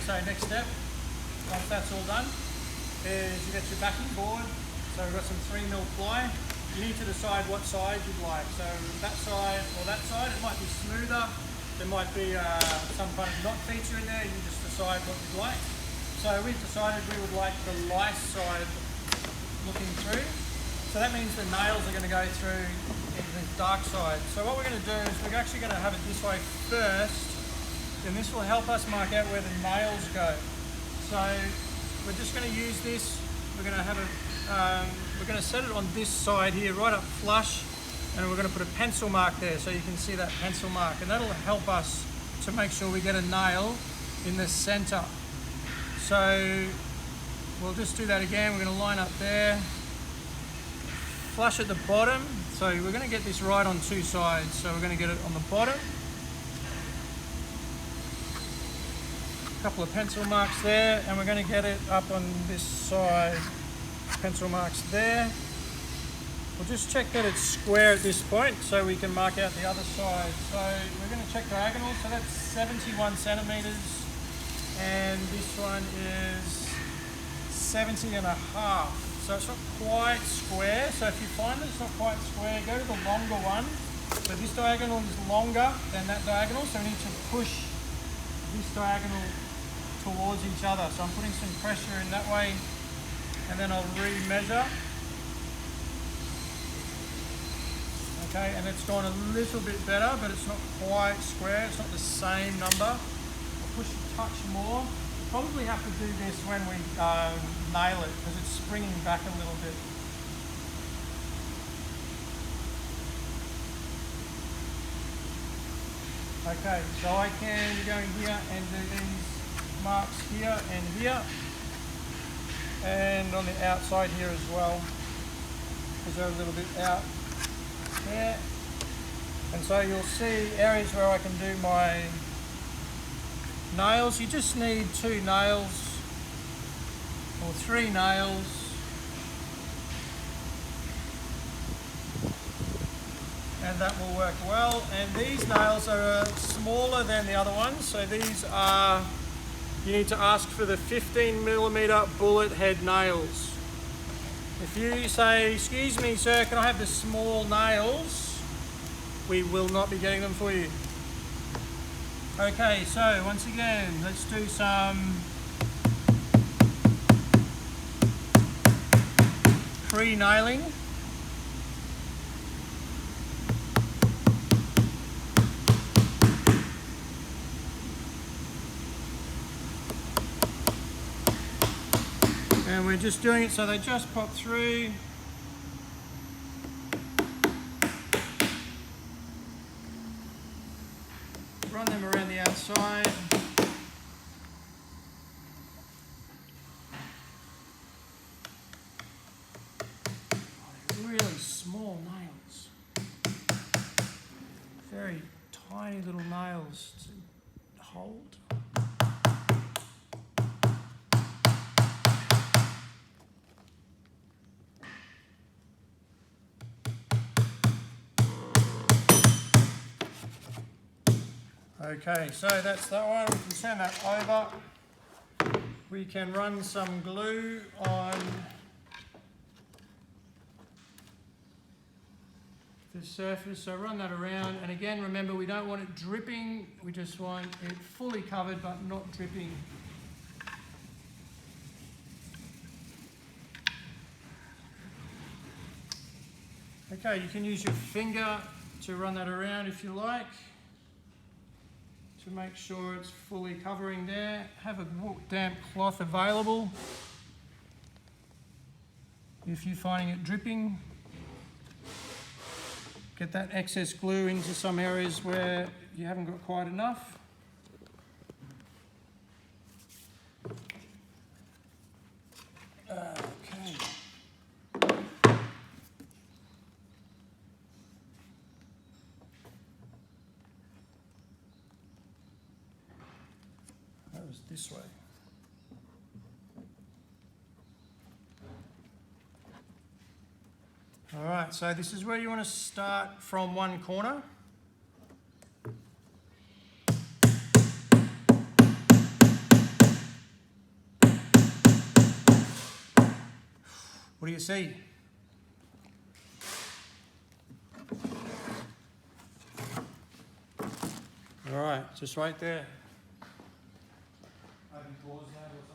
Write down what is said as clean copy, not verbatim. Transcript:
so next step, once that's all done, is you get your backing board. So we've got some 3mm ply. You need to decide what side you'd like. So that side or that side, it might be smoother. There might be some kind of knot feature in there. You just decide what you'd like. So we've decided we would like the light side looking through. So that means the nails are going to go through into the dark side. So what we're going to do is we're actually going to have it this way first, and this will help us mark out where the nails go. So we're just going to use this. We're going to have we're going to set it on this side here, right up flush, and we're going to put a pencil mark there, so you can see that pencil mark, and that'll help us to make sure we get a nail in the center. So we'll just do that again. We're going to line up there, flush at the bottom. So we're going to get this right on two sides. So we're going to get it on the bottom. A couple of pencil marks there, and we're going to get it up on this side. Pencil marks there. We'll just check that it's square at this point so we can mark out the other side. So we're going to check diagonal. So that's 71 centimeters, and this one is 70 and a half. So it's not quite square. So if you find that it's not quite square, go to the longer one. So this diagonal is longer than that diagonal, so we need to push this diagonal towards each other. So I'm putting some pressure in that way, and then I'll re-measure. Okay, and it's gone a little bit better, but it's not quite square. It's not the same number. I'll push a touch more. Probably have to do this when we nail it, because it's springing back a little bit. Okay, so I can go in here and do these marks here and here, and on the outside here as well, because they're a little bit out there. And so you'll see areas where I can do my nails. You just need 2 nails or 3 nails, and that will work well. And these nails are smaller than the other ones, so these are, you need to ask for the 15mm bullet head nails. If you say, excuse me sir, can I have the small nails, we will not be getting them for you. Okay, so once again, let's do some pre-nailing. And we're just doing it so they just pop through. Run them around the outside. Really small nails. Very tiny little nails to hold. Okay, so that's that one. We can turn that over. We can run some glue on the surface. So run that around. And again, remember, we don't want it dripping. We just want it fully covered but not dripping. Okay, you can use your finger to run that around if you like, to make sure it's fully covering there. Have a damp cloth available if you're finding it dripping. Get that excess glue into some areas where you haven't got quite enough. Okay. This way. All right, so this is where you want to start from one corner. What do you see? All right, just right there. Maybe pause that or something.